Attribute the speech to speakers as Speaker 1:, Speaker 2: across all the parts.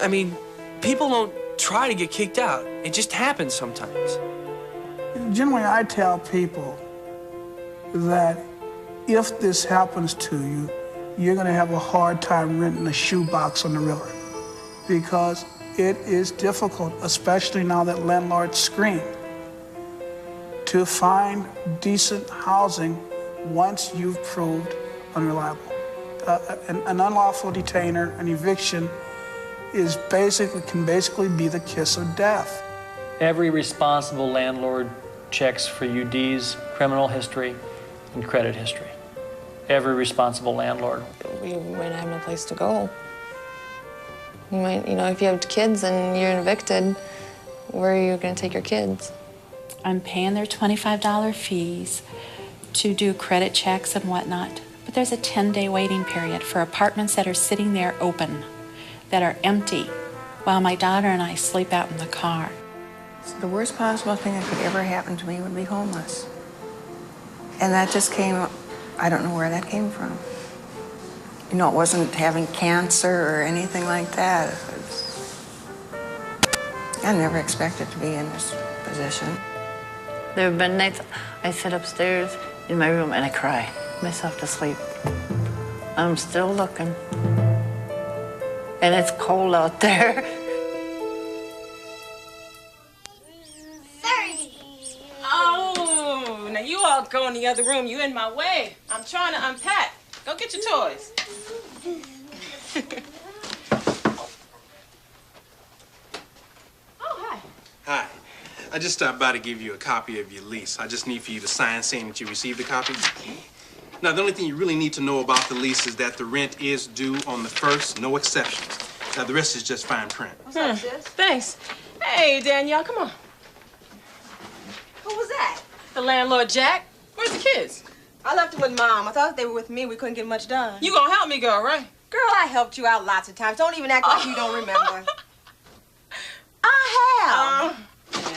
Speaker 1: I mean, people don't try to get kicked out. It just happens sometimes.
Speaker 2: Generally, I tell people that if this happens to you, you're going to have a hard time renting a shoebox on the river because it is difficult, especially now that landlords scream, to find decent housing once you've proved unreliable. An unlawful detainer, an eviction, can basically be the kiss of death.
Speaker 3: Every responsible landlord checks for UD's criminal history and credit history. Every responsible landlord.
Speaker 4: You might have no place to go. You might, if you have kids and you're evicted, where are you going to take your kids?
Speaker 5: I'm paying their $25 fees to do credit checks and whatnot. But there's a 10-day waiting period for apartments that are sitting there open, that are empty, while my daughter and I sleep out in the car.
Speaker 6: So the worst possible thing that could ever happen to me would be homeless. And that just came, I don't know where that came from. It wasn't having cancer or anything like that. I never expected to be in this position.
Speaker 4: There have been nights I sit upstairs in my room and I cry myself to sleep. I'm still looking. And it's cold out there.
Speaker 7: 30. Oh, now you all go in the other room. You in my way. I'm trying to unpack. Go get your toys. Oh, hi.
Speaker 8: Hi. I just stopped by to give you a copy of your lease. I just need for you to sign saying that you received the copy.
Speaker 7: Okay.
Speaker 8: Now, the only thing you really need to know about the lease is that the rent is due on the 1st, no exceptions. Now, the rest is just fine print.
Speaker 7: What's up, sis? Thanks. Hey, Danielle, come on.
Speaker 9: Who was that?
Speaker 7: The landlord, Jack. Where's the kids?
Speaker 9: I left them with Mom. I thought they were with me. We couldn't get much done.
Speaker 7: You gonna help me, girl, right?
Speaker 9: Girl, I helped you out lots of times. Don't even act like you don't remember. I have.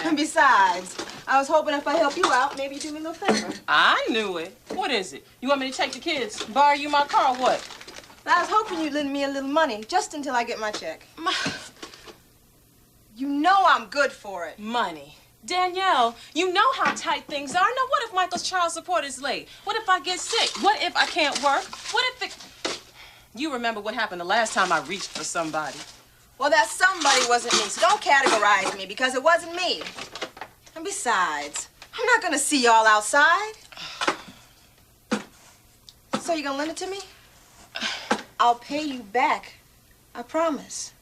Speaker 9: And besides, I was hoping if I help you out, maybe you'd do me a little favor.
Speaker 7: I knew it. What is it? You want me to take the kids, borrow you my car, or what?
Speaker 9: I was hoping you'd lend me a little money just until I get my check. You know I'm good for it.
Speaker 7: Money. Danielle, you know how tight things are. Now, what if Michael's child support is late? What if I get sick? What if I can't work? What if it... You remember what happened the last time I reached for somebody.
Speaker 9: Well, that somebody wasn't me, so don't categorize me because it wasn't me. And besides, I'm not gonna see y'all outside. So you gonna lend it to me? I'll pay you back. I promise.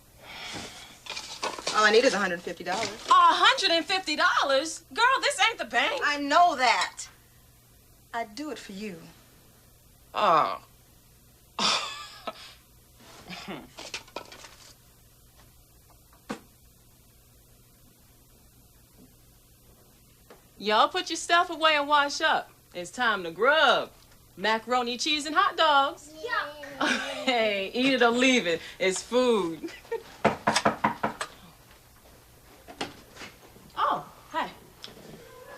Speaker 9: All I need is $150.
Speaker 7: $150? Girl, this ain't the bank.
Speaker 9: I know that. I'd do it for you.
Speaker 7: Oh. Y'all put your stuff away and wash up. It's time to grub. Macaroni, cheese, and hot dogs.
Speaker 9: Yeah.
Speaker 7: Hey, eat it or leave it. It's food. Oh, hi.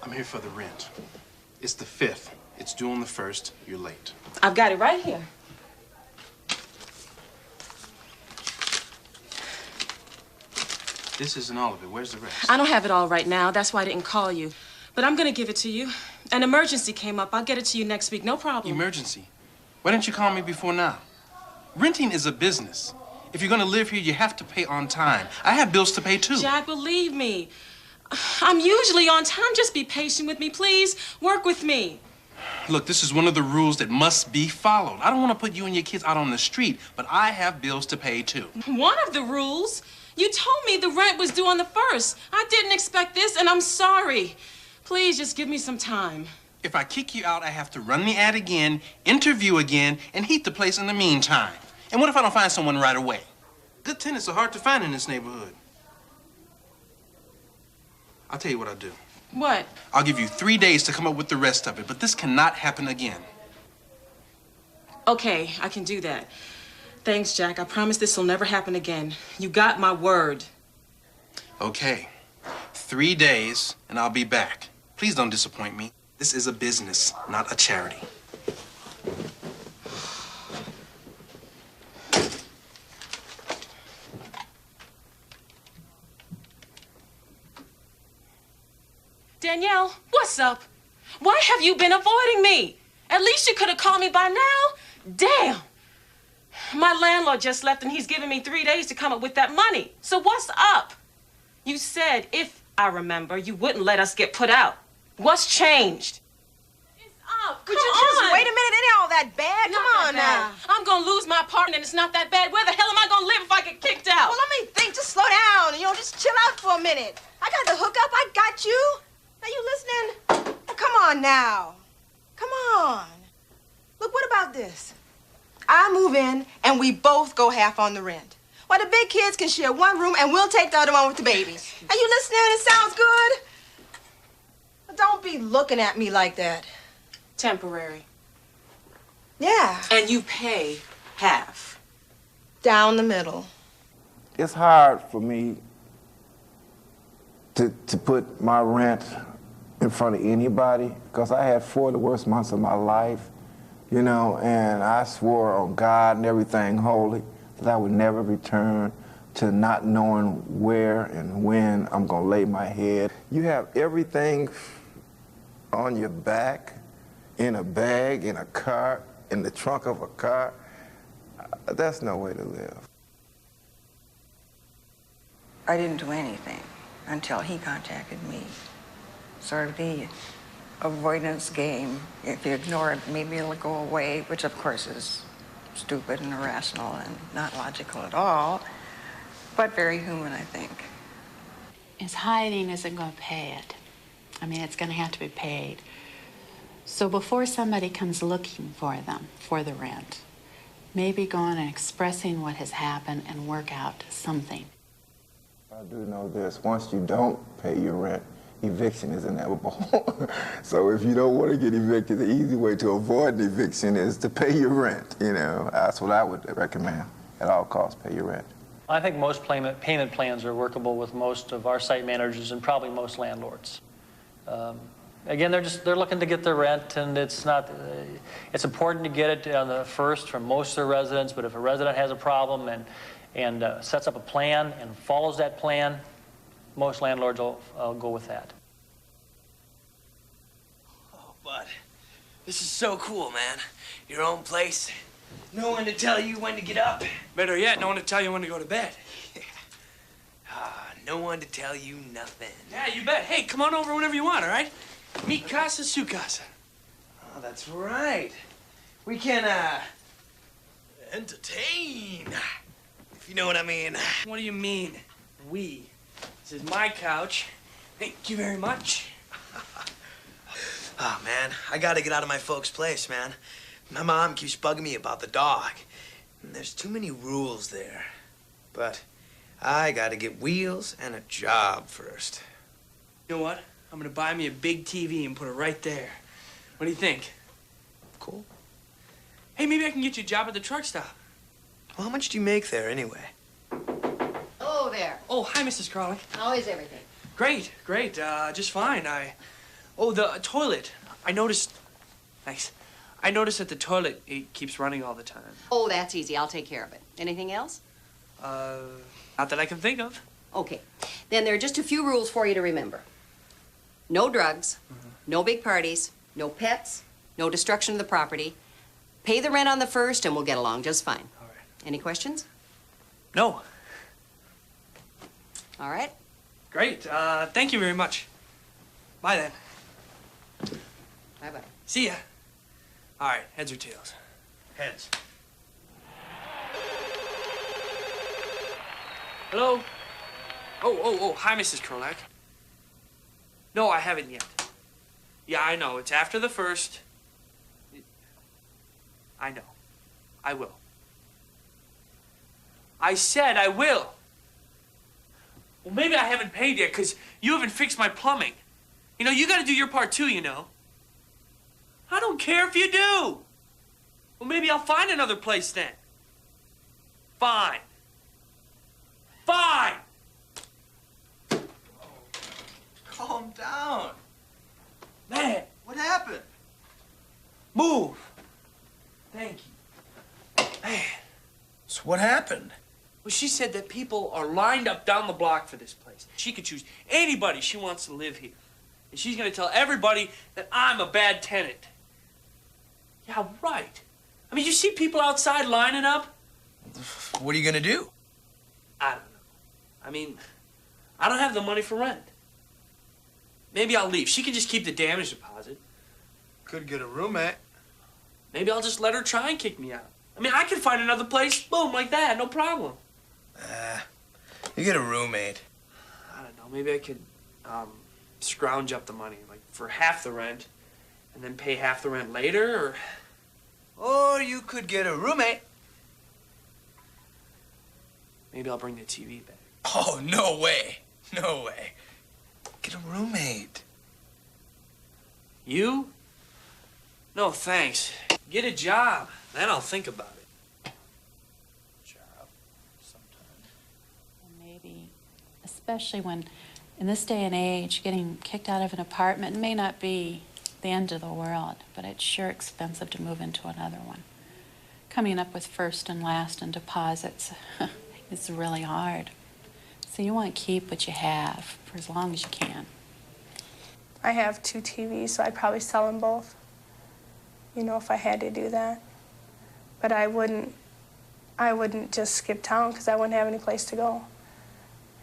Speaker 8: I'm here for the rent. It's the 5th. It's due on the 1st. You're late.
Speaker 7: I've got it right here.
Speaker 8: This isn't all of it. Where's the rest?
Speaker 7: I don't have it all right now. That's why I didn't call you. But I'm gonna give it to you. An emergency came up. I'll get it to you next week. No problem.
Speaker 8: Emergency? Why didn't you call me before now? Renting is a business. If you're gonna live here, you have to pay on time. I have bills to pay too.
Speaker 7: Jack, believe me. I'm usually on time. Just be patient with me, please. Work with me.
Speaker 8: Look, this is one of the rules that must be followed. I don't want to put you and your kids out on the street, but I have bills to pay too.
Speaker 7: One of the rules? You told me the rent was due on the 1st. I didn't expect this, and I'm sorry. Please, just give me some time.
Speaker 8: If I kick you out, I have to run the ad again, interview again, and heat the place in the meantime. And what if I don't find someone right away? Good tenants are hard to find in this neighborhood. I'll tell you what I'll do.
Speaker 7: What?
Speaker 8: I'll give you 3 days to come up with the rest of it, but this cannot happen again.
Speaker 7: Okay, I can do that. Thanks, Jack. I promise this will never happen again. You got my word.
Speaker 8: Okay. 3 days, and I'll be back. Please don't disappoint me. This is a business, not a charity.
Speaker 7: Danielle, what's up? Why have you been avoiding me? At least you could have called me by now. Damn. My landlord just left and he's giving me 3 days to come up with that money. So what's up? You said, if I remember, you wouldn't let us get put out. What's changed? It's up. Come on.
Speaker 9: Just wait a minute. It ain't all that bad. Come on now.
Speaker 7: I'm gonna lose my apartment and it's not that bad. Where the hell am I gonna live if I get kicked out?
Speaker 9: Well, let me think. Just slow down. You know, just chill out for a minute. I got the hookup. I got you. Are you listening? Oh, come on now. Come on. Look, what about this? I move in and we both go half on the rent. Why, the big kids can share one room and we'll take the other one with the babies. Are you listening? It sounds good. But don't be looking at me like that.
Speaker 7: Temporary.
Speaker 9: Yeah.
Speaker 7: And you pay half.
Speaker 9: Down the middle.
Speaker 10: It's hard for me to put my rent in front of anybody because I had 4 of the worst months of my life, you know, and I swore on God and everything holy that I would never return to not knowing where and when I'm gonna lay my head. You have everything on your back, in a bag, in a car, in the trunk of a car. That's no way to live.
Speaker 6: I didn't do anything until he contacted me. Sort of the avoidance game. If you ignore it, maybe it'll go away, which of course is stupid and irrational and not logical at all, but very human, I think.
Speaker 5: Is hiding isn't going to pay it. I mean, it's going to have to be paid. So before somebody comes looking for them, for the rent, maybe going and expressing what has happened and work out something.
Speaker 10: I do know this, once you don't pay your rent, eviction is inevitable. So if you don't want to get evicted, the easy way to avoid an eviction is to pay your rent, you know. That's what I would recommend. At all costs, pay your rent.
Speaker 3: I think most payment plans are workable with most of our site managers and probably most landlords. Again, they're looking to get their rent, and it's important to get it on the first from most of the residents, but if a resident has a problem and sets up a plan and follows that plan, most landlords will go with that.
Speaker 11: Oh, bud, this is so cool, man. Your own place. No one to tell you when to get up.
Speaker 1: Better yet, no one to tell you when to go to bed.
Speaker 11: No one to tell you nothing.
Speaker 1: Yeah, you bet. Hey, come on over whenever you want, all right? Mi casa, su casa.
Speaker 11: Oh, that's right. We can, entertain. If you know what I mean.
Speaker 1: What do you mean, we? This is my couch. Thank you very much.
Speaker 11: Oh, man, I gotta get out of my folks' place, man. My mom keeps bugging me about the dog. And there's too many rules there. But I gotta get wheels and a job first.
Speaker 1: You know what? I'm gonna buy me a big TV and put it right there. What do you think?
Speaker 11: Cool.
Speaker 1: Hey, maybe I can get you a job at the truck stop.
Speaker 11: Well, how much do you make there, anyway?
Speaker 12: Hello there.
Speaker 1: Oh, hi, Mrs. Carling.
Speaker 12: How is everything?
Speaker 1: Great, great. Just fine. Oh, the toilet. I noticed... Thanks. I noticed that the toilet, it keeps running all the time.
Speaker 12: Oh, that's easy. I'll take care of it. Anything else?
Speaker 1: Not that I can think of.
Speaker 12: Okay. Then there are just a few rules for you to remember. No drugs, no big parties, no pets, no destruction of the property. Pay the rent on the first and we'll get along just fine.
Speaker 1: All right.
Speaker 12: Any questions?
Speaker 1: No.
Speaker 12: All right.
Speaker 1: Great. Thank you very much. Bye then.
Speaker 12: Bye-bye.
Speaker 1: See ya. All right, heads or tails?
Speaker 11: Heads.
Speaker 1: Hello? Oh, hi, Mrs. Krolak. No, I haven't yet. Yeah, I know. It's after the first. I know. I will. I said I will. Well, maybe I haven't paid yet because you haven't fixed my plumbing. You know, you got to do your part too, you know. I don't care if you do. Well, maybe I'll find another place then. Fine. Fine.
Speaker 11: Calm down.
Speaker 1: Man.
Speaker 11: What happened?
Speaker 1: Move. Thank you. Man.
Speaker 11: So what happened?
Speaker 1: Well, she said that people are lined up down the block for this place. She could choose anybody she wants to live here. And she's gonna tell everybody that I'm a bad tenant. Yeah, right. I mean, you see people outside lining up?
Speaker 11: What are you gonna do?
Speaker 1: I don't know. I mean, I don't have the money for rent. Maybe I'll leave. She can just keep the damage deposit.
Speaker 11: Could get a roommate.
Speaker 1: Maybe I'll just let her try and kick me out. I mean, I can find another place, boom, like that, no problem.
Speaker 11: You get a roommate.
Speaker 1: I don't know, maybe I could scrounge up the money, like for half the rent, and then pay half the rent later,
Speaker 11: Or you could get a roommate.
Speaker 1: maybe I'll bring the TV back.
Speaker 11: Oh, no way. No way. Get a roommate.
Speaker 1: You? No, thanks. Get a job, then I'll think about it.
Speaker 11: Job. Sometime.
Speaker 5: Maybe, especially when, in this day and age, getting kicked out of an apartment may not be the end of the world, but it's sure expensive to move into another one. Coming up with first and last and deposits is really hard. So you want to keep what you have for as long as you can.
Speaker 13: I have 2 TVs, so I'd probably sell them both, you know, if I had to do that. But I wouldn't just skip town because I wouldn't have any place to go.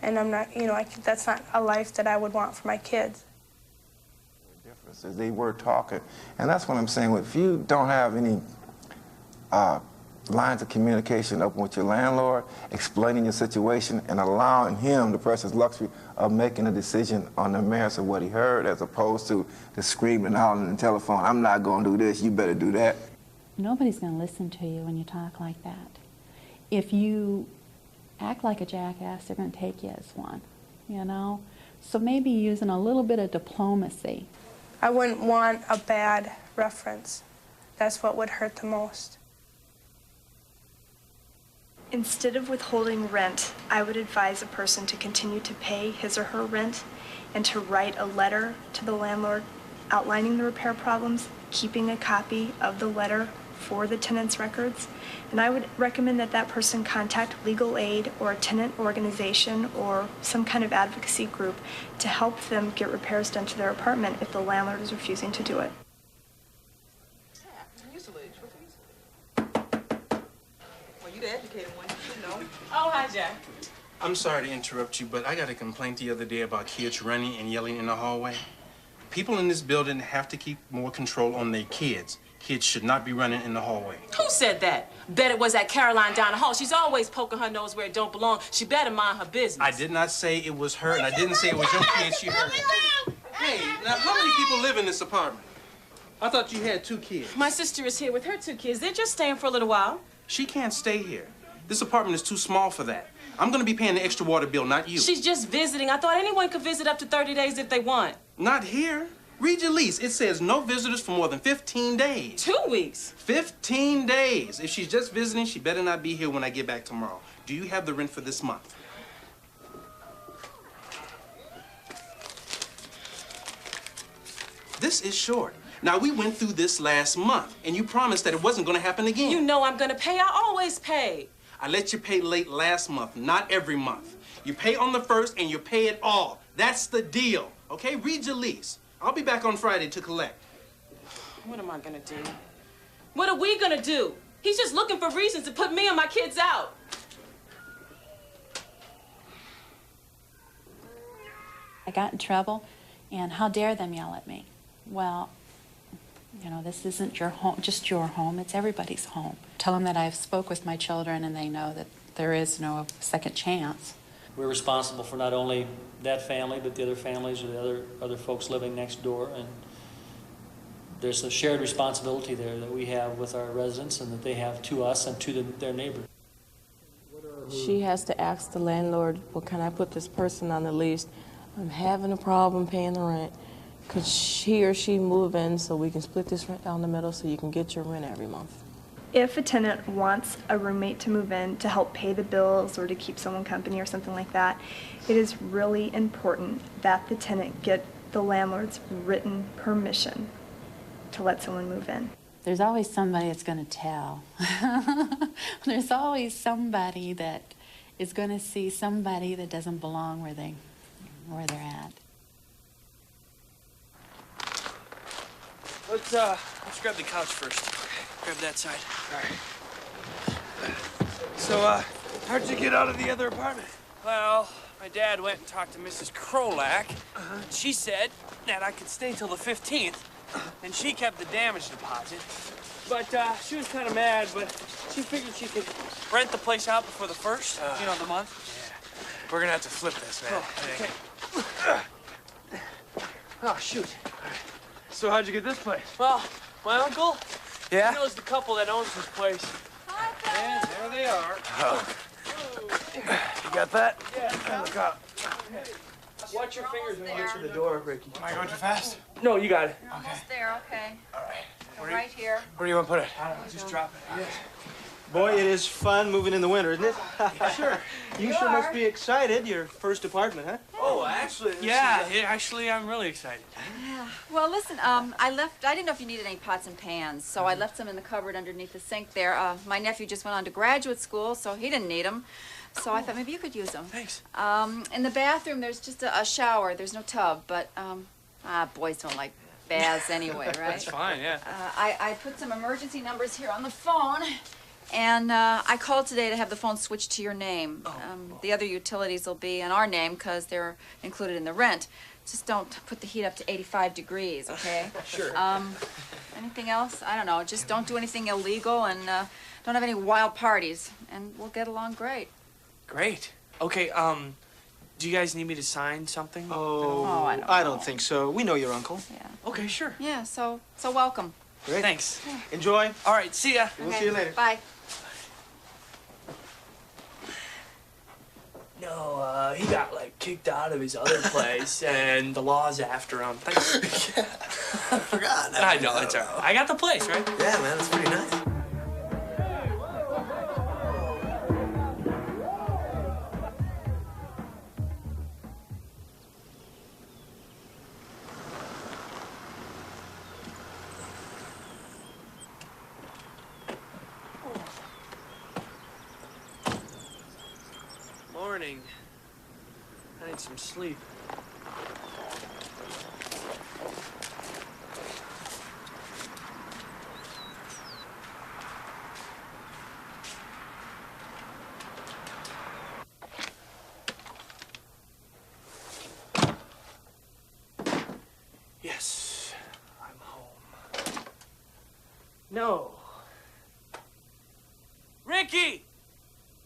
Speaker 13: And I'm not, you know, that's not a life that I would want for my kids.
Speaker 10: The difference is they were talking, and that's what I'm saying. If you don't have any lines of communication open with your landlord, explaining your situation and allowing him the person's luxury of making a decision on the merits of what he heard, as opposed to the screaming and hollering on the telephone, I'm not going to do this, you better do that.
Speaker 5: Nobody's going to listen to you when you talk like that. If you act like a jackass, they're going to take you as one, you know? So maybe using a little bit of diplomacy.
Speaker 13: I wouldn't want a bad reference. That's what would hurt the most.
Speaker 14: Instead of withholding rent, I would advise a person to continue to pay his or her rent and to write a letter to the landlord outlining the repair problems, keeping a copy of the letter for the tenant's records. And I would recommend that that person contact legal aid or a tenant organization or some kind of advocacy group to help them get repairs done to their apartment if the landlord is refusing to do it.
Speaker 7: You the educated one, you know. Oh, hi, Jack.
Speaker 8: I'm sorry to interrupt you, but I got a complaint the other day about kids running and yelling in the hallway. People in this building have to keep more control on their kids. Kids should not be running in the hallway.
Speaker 7: Who said that? Bet it was that Caroline down the hall. She's always poking her nose where it don't belong. She better mind her business.
Speaker 8: I did not say it was her, and I didn't say it was your kids she heard. Hey, now how many people live in this apartment? I thought you had 2 kids.
Speaker 7: My sister is here with her 2 kids. They're just staying for a little while.
Speaker 8: She can't stay here. This apartment is too small for that. I'm gonna be paying the extra water bill, not you.
Speaker 7: She's just visiting. I thought anyone could visit up to 30 days if they want.
Speaker 8: Not here. Read your lease. It says no visitors for more than 15 days.
Speaker 7: 2 weeks.
Speaker 8: 15 days. If she's just visiting, she better not be here when I get back tomorrow. Do you have the rent for this month? This is short. Now, we went through this last month, and you promised that it wasn't going to happen again.
Speaker 7: You know I'm going to pay. I always pay.
Speaker 8: I let you pay late last month, not every month. You pay on the 1st, and you pay it all. That's the deal, okay? Read your lease. I'll be back on Friday to collect.
Speaker 7: What am I going to do? What are we going to do? He's just looking for reasons to put me and my kids out.
Speaker 5: I got in trouble, and how dare them yell at me? Well, you know, this isn't your home, just your home. It's everybody's home. Tell them that I've spoke with my children and they know that there is no second chance.
Speaker 3: We're responsible for not only that family, but the other families or the other folks living next door. And there's a shared responsibility there that we have with our residents and that they have to us and to their neighbors.
Speaker 15: She has to ask the landlord, well, can I put this person on the lease? I'm having a problem paying the rent. Could he or she move in so we can split this rent down the middle so you can get your rent every month?
Speaker 14: If a tenant wants a roommate to move in to help pay the bills or to keep someone company or something like that, it is really important that the tenant get the landlord's written permission to let someone move in.
Speaker 5: There's always somebody that's going to tell. There's always somebody that is going to see somebody that doesn't belong where they're at.
Speaker 1: Let's grab the couch first. Grab that side.
Speaker 11: All right. So, how'd you get out of the other apartment?
Speaker 1: Well, my dad went and talked to Mrs. Krolak. She said that I could stay till the 15th, and she kept the damage deposit. But she was kind of mad, but she figured she could rent the place out before the 1st, the month.
Speaker 11: Yeah. We're gonna have to flip this, man.
Speaker 1: Oh, okay. Oh, shoot.
Speaker 11: So how'd you get this place?
Speaker 1: Well, my uncle,
Speaker 11: Yeah?
Speaker 1: he knows the couple that owns this place. And there they are.
Speaker 11: Oh. You got that?
Speaker 1: Yeah.
Speaker 11: Look out.
Speaker 1: Watch your fingers when you get to the door, Ricky.
Speaker 11: Am I going too fast?
Speaker 1: No, you got it.
Speaker 12: You're almost there, okay.
Speaker 11: All right.
Speaker 12: Go right here.
Speaker 11: Where do you want to put it?
Speaker 1: I don't know, just drop it. Yes.
Speaker 16: Boy, it is fun moving in the winter, isn't it?
Speaker 11: Sure.
Speaker 16: You sure must be excited. Your first apartment, huh?
Speaker 1: Oh, actually, actually, I'm really excited.
Speaker 17: Yeah. Well, listen, I didn't know if you needed any pots and pans, so I left some in the cupboard underneath the sink there. My nephew just went on to graduate school, so he didn't need them. So I thought maybe you could use them.
Speaker 1: Thanks.
Speaker 17: In the bathroom, there's just a shower. There's no tub, but boys don't like baths anyway, right?
Speaker 1: That's fine, yeah.
Speaker 17: I put some emergency numbers here on the phone, and I called today to have the phone switched to your name. The other utilities will be in our name because they're included in the rent. Just don't put the heat up to 85 degrees, okay?
Speaker 1: Sure.
Speaker 17: Anything else? I don't know. Just don't do anything illegal and don't have any wild parties, and we'll get along great.
Speaker 1: Great. Okay, do you guys need me to sign something?
Speaker 16: Oh, I don't think so. We know your uncle.
Speaker 17: Yeah.
Speaker 1: Okay, sure.
Speaker 17: Yeah, so welcome.
Speaker 16: Great.
Speaker 1: Thanks.
Speaker 16: Enjoy.
Speaker 1: All right, see ya.
Speaker 16: We'll see you later.
Speaker 17: Bye.
Speaker 1: No, he got, kicked out of his other place, and the law's after him. Thanks.
Speaker 11: Yeah. I forgot.
Speaker 1: I know, it's all right. I got the place, right?
Speaker 11: Yeah, man, it's pretty nice.
Speaker 1: Morning. I need some sleep. Yes, I'm home. No. Ricky!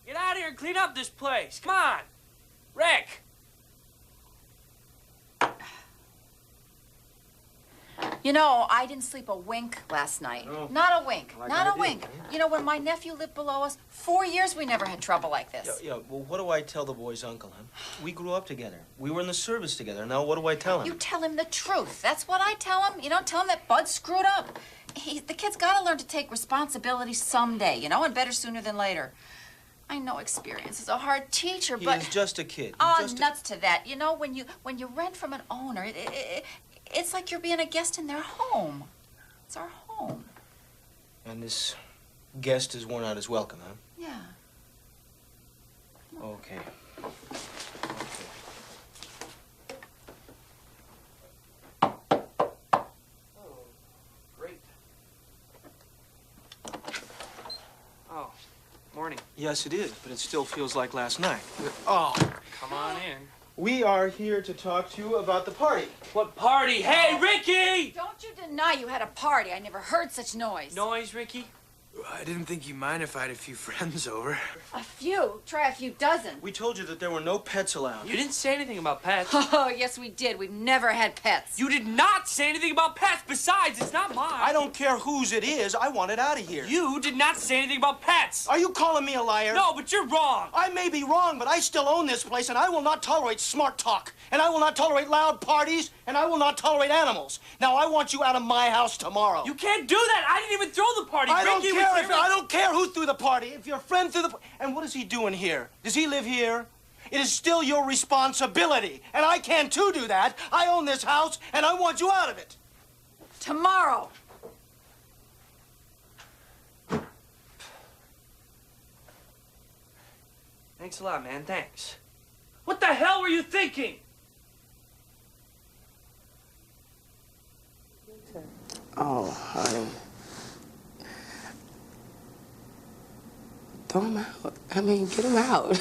Speaker 1: Get out of here and clean up this place. Come on. Rick!
Speaker 17: You know, I didn't sleep a wink last night.
Speaker 16: Oh.
Speaker 17: Not a wink.
Speaker 16: Like
Speaker 17: Not
Speaker 16: I
Speaker 17: a
Speaker 16: did,
Speaker 17: wink.
Speaker 16: huh?
Speaker 17: You know, when my nephew lived below us, 4 years we never had trouble like this.
Speaker 16: Yeah, well, what do I tell the boy's uncle, huh? We grew up together. We were in the service together. Now, what do I tell him?
Speaker 17: You tell him the truth. That's what I tell him. You don't tell him that Bud screwed up. The kid's got to learn to take responsibility someday, and better sooner than later. I know experience is a hard teacher, but...
Speaker 16: He's just a kid.
Speaker 17: Oh, nuts to that. You know, when you rent from an owner, it's like you're being a guest in their home. It's our home.
Speaker 16: And this guest has worn out his welcome, huh?
Speaker 17: Yeah.
Speaker 16: Okay.
Speaker 1: Great. Oh, morning.
Speaker 16: Yes, it is, but it still feels like last night.
Speaker 1: Oh, come on in.
Speaker 16: We are here to talk to you about the party.
Speaker 1: What party? Hey, Ricky!
Speaker 17: Don't you deny you had a party. I never heard such noise.
Speaker 1: Noise, Ricky?
Speaker 11: I didn't think you'd mind if I had a few friends over.
Speaker 17: A few. Try a few dozen.
Speaker 16: We told you that there were no pets allowed.
Speaker 1: You didn't say anything about pets.
Speaker 17: Oh, yes, we did. We've never had pets.
Speaker 1: You did not say anything about pets. Besides, it's not mine.
Speaker 16: I don't care whose it is. I want it out of here.
Speaker 1: You did not say anything about pets.
Speaker 16: Are you calling me a liar?
Speaker 1: No, but you're wrong.
Speaker 16: I may be wrong, but I still own this place, and I will not tolerate smart talk. And I will not tolerate loud parties, and I will not tolerate animals. Now, I want you out of my house tomorrow.
Speaker 1: You can't do that. I didn't even throw the party.
Speaker 16: I don't
Speaker 1: Ricky
Speaker 16: care.
Speaker 1: was here.
Speaker 16: I don't care who threw the party. If your friend threw the... And what is he doing here? Does he live here? It is still your responsibility. And I can, too, do that. I own this house, and I want you out of it.
Speaker 17: Tomorrow.
Speaker 1: Thanks a lot, man. Thanks. What the hell were you thinking?
Speaker 18: Oh, honey. Throw him out. I mean, get him out.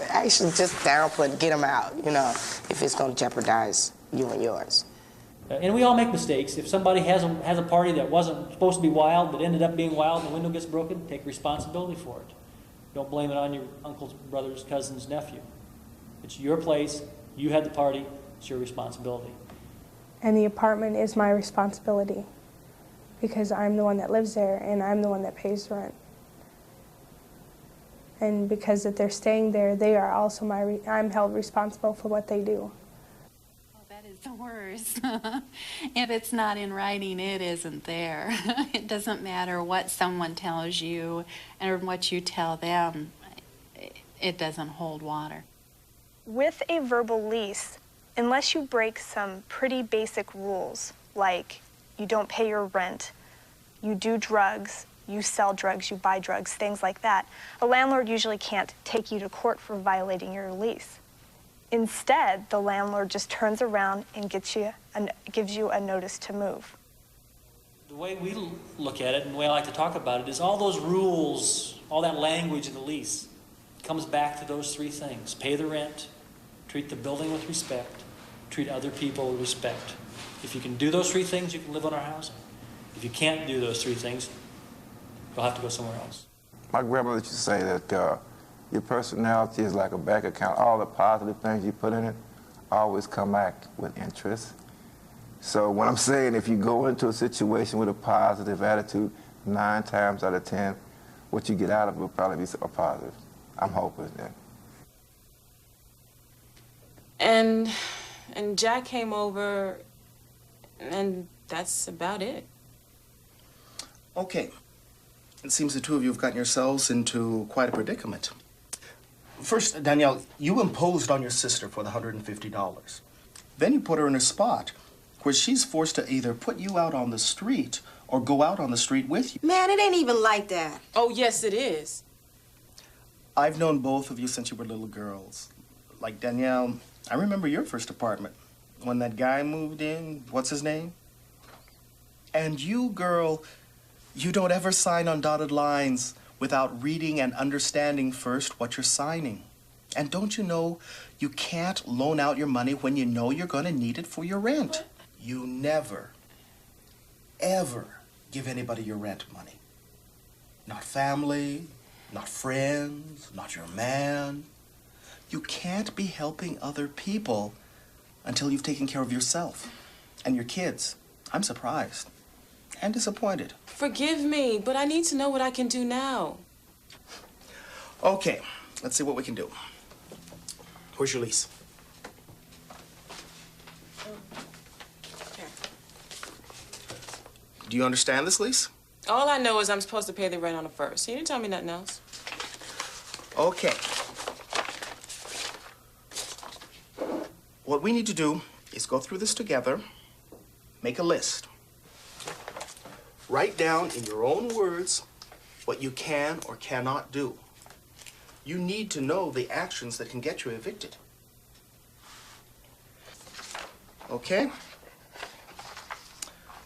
Speaker 18: Actually, just downplay, get him out, you know, if it's going to jeopardize you and yours.
Speaker 3: And we all make mistakes. If somebody has a party that wasn't supposed to be wild but ended up being wild and the window gets broken, take responsibility for it. Don't blame it on your uncle's, brother's, cousin's, nephew. It's your place. You had the party. It's your responsibility.
Speaker 13: And the apartment is my responsibility because I'm the one that lives there and I'm the one that pays the rent. And because if they're staying there, they are also I'm held responsible for what they do.
Speaker 5: Oh, that is the worst. If it's not in writing, it isn't there. It doesn't matter what someone tells you or what you tell them. It doesn't hold water.
Speaker 14: With a verbal lease, unless you break some pretty basic rules, like you don't pay your rent, you do drugs, you sell drugs, you buy drugs, things like that, a landlord usually can't take you to court for violating your lease. Instead, the landlord just turns around and gives you a notice to move.
Speaker 3: The way we look at it and the way I like to talk about it is all those rules, all that language in the lease comes back to those three things. Pay the rent, treat the building with respect, treat other people with respect. If you can do those three things, you can live on our housing. If you can't do those three things, you'll have to go somewhere else.
Speaker 10: My grandmother used to say that your personality is like a bank account. All the positive things you put in it always come back with interest. So what I'm saying, if you go into a situation with a positive attitude, 9 times out of 10, what you get out of it will probably be a positive. I'm hoping that.
Speaker 7: And Jack came over, and that's about it.
Speaker 16: Okay. It seems the two of you have gotten yourselves into quite a predicament. First, Danielle, you imposed on your sister for the $150. Then you put her in a spot where she's forced to either put you out on the street or go out on the street with you.
Speaker 9: Man, it ain't even like that.
Speaker 7: Oh, yes, it is.
Speaker 16: I've known both of you since you were little girls. Like Danielle, I remember your first apartment. When that guy moved in, what's his name? And you, girl, you don't ever sign on dotted lines without reading and understanding first what you're signing. And don't you know, you can't loan out your money when you know you're going to need it for your rent. What? You never, ever give anybody your rent money. Not family, not friends, not your man. You can't be helping other people until you've taken care of yourself and your kids. I'm surprised and disappointed.
Speaker 7: Forgive me, but I need to know what I can do now.
Speaker 16: Okay, let's see what we can do. Where's your lease? Do you understand this lease?
Speaker 7: All I know is I'm supposed to pay the rent on the 1st. You didn't tell me nothing else.
Speaker 16: Okay. What we need to do is go through this together, make a list. Write down in your own words what you can or cannot do. You need to know the actions that can get you evicted. Okay?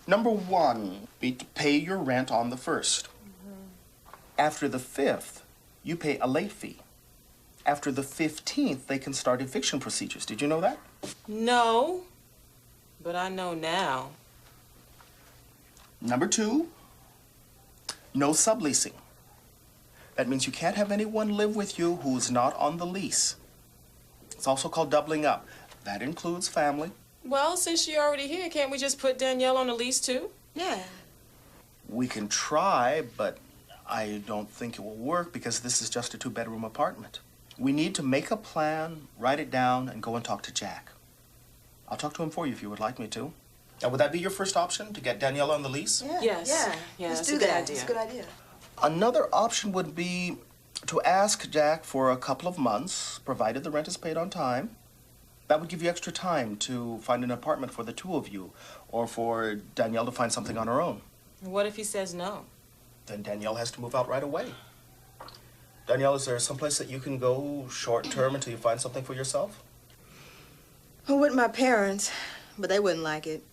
Speaker 16: Number 1, be to pay your rent on the 1st. After the 5th, you pay a late fee. After the 15th, they can start eviction procedures. Did you know that?
Speaker 7: No, but I know now.
Speaker 16: Number 2, no subleasing. That means you can't have anyone live with you who's not on the lease. It's also called doubling up. That includes family.
Speaker 7: Well, since you're already here, can't we just put Danielle on the lease too?
Speaker 9: Yeah.
Speaker 16: We can try, but I don't think it will work because this is just a 2-bedroom apartment. We need to make a plan, write it down, and go and talk to Jack. I'll talk to him for you if you would like me to. Now, would that be your first option, to get Danielle on the lease?
Speaker 9: Yeah.
Speaker 7: Yes.
Speaker 9: Yeah.
Speaker 7: Let's
Speaker 9: Let's
Speaker 7: do
Speaker 9: do
Speaker 7: that.
Speaker 9: that. It's a good idea.
Speaker 16: Another option would be to ask Jack for a couple of months, provided the rent is paid on time. That would give you extra time to find an apartment for the two of you, or for Danielle to find something on her own.
Speaker 7: What if he says no?
Speaker 16: Then Danielle has to move out right away. Danielle, is there someplace that you can go short-term until you find something for yourself?
Speaker 9: I'm with my parents, but they wouldn't like it.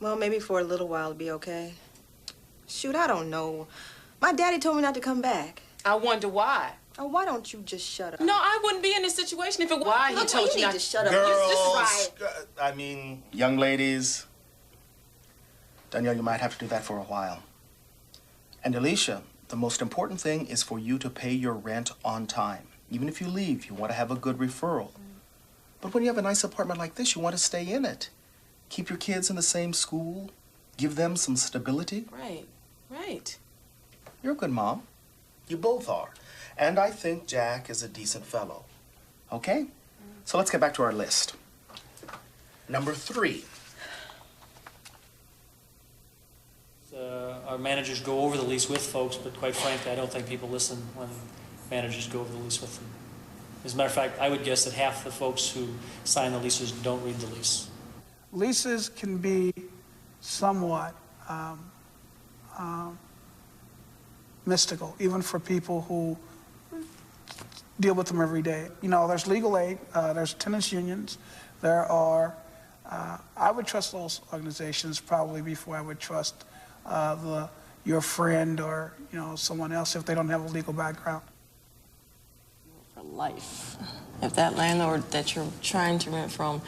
Speaker 9: Well, maybe for a little while it'll be okay. Shoot, I don't know. My daddy told me not to come back.
Speaker 7: I wonder why.
Speaker 9: Oh, why don't you just shut up?
Speaker 7: No, I wouldn't be in this situation if it
Speaker 9: Why
Speaker 7: wasn't.
Speaker 9: he told you not to shut up?
Speaker 16: Girls, I mean, young ladies. Danielle, you might have to do that for a while. And Alicia, the most important thing is for you to pay your rent on time. Even if you leave, you want to have a good referral. But when you have a nice apartment like this, you want to stay in it. Keep your kids in the same school. Give them some stability.
Speaker 7: Right, right.
Speaker 16: You're a good mom. You both are. And I think Jack is a decent fellow. Okay? So let's get back to our list. Number 3.
Speaker 3: Our managers go over the lease with folks, but quite frankly, I don't think people listen when managers go over the lease with them. As a matter of fact, I would guess that half the folks who sign the leases don't read the lease.
Speaker 2: Leases can be somewhat mystical, even for people who deal with them every day. You know, there's legal aid, there's tenants unions, there are, I would trust those organizations probably before I would trust your friend or, you know, someone else if they don't have a legal background.
Speaker 15: For life. If that landlord that you're trying to rent from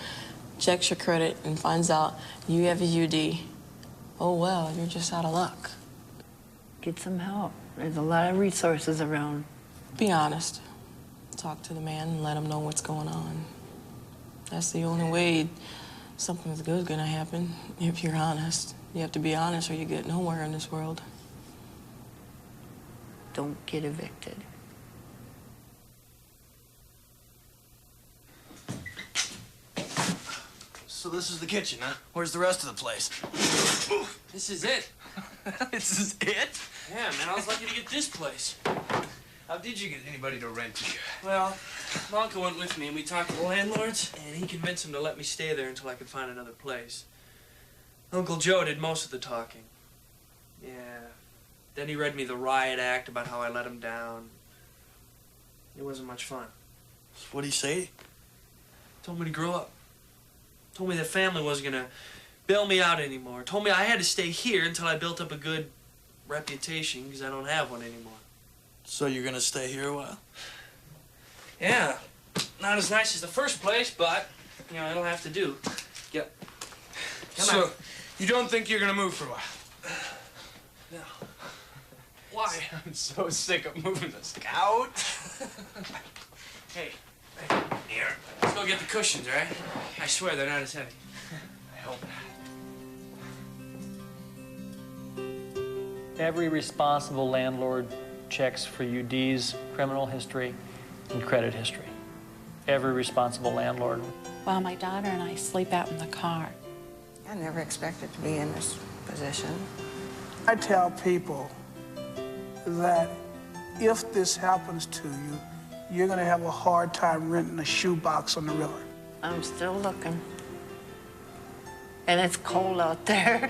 Speaker 15: checks your credit and finds out you have a UD, oh well, you're just out of luck.
Speaker 4: Get some help. There's a lot of resources around.
Speaker 15: Be honest. Talk to the man and let him know what's going on. That's the only way something good is gonna happen, if you're honest. You have to be honest or you get nowhere in this world.
Speaker 4: Don't get evicted.
Speaker 11: So this is the kitchen, huh? Where's the rest of the place?
Speaker 1: This is it.
Speaker 11: This is it?
Speaker 1: Yeah, man, I was lucky to get this place.
Speaker 11: How did you get anybody to rent to you?
Speaker 1: Well, my uncle went with me and we talked to the landlords, and he convinced them to let me stay there until I could find another place. Uncle Joe did most of the talking. Yeah. Then he read me the riot act about how I let him down. It wasn't much fun.
Speaker 11: What'd he say?
Speaker 1: Told me to grow up. Told me that family wasn't gonna bail me out anymore. Told me I had to stay here until I built up a good reputation, because I don't have one anymore.
Speaker 11: So you're gonna stay here a while?
Speaker 1: Yeah. Not as nice as the first place, but, you know, it'll have to do. Yep.
Speaker 8: So, you don't think you're gonna move for a while?
Speaker 1: No. Why?
Speaker 8: I'm so sick of moving this couch.
Speaker 1: Hey, here. Let's go get the cushions, all right? I swear they're not as heavy.
Speaker 8: I hope not.
Speaker 3: Every responsible landlord checks for UD's criminal history and credit history. Every responsible landlord.
Speaker 5: While my daughter and I sleep out in the car.
Speaker 6: I never expected to be in this position.
Speaker 2: I tell people that if this happens to you, you're going to have a hard time renting a shoebox on the river.
Speaker 4: I'm still looking. And it's cold out there.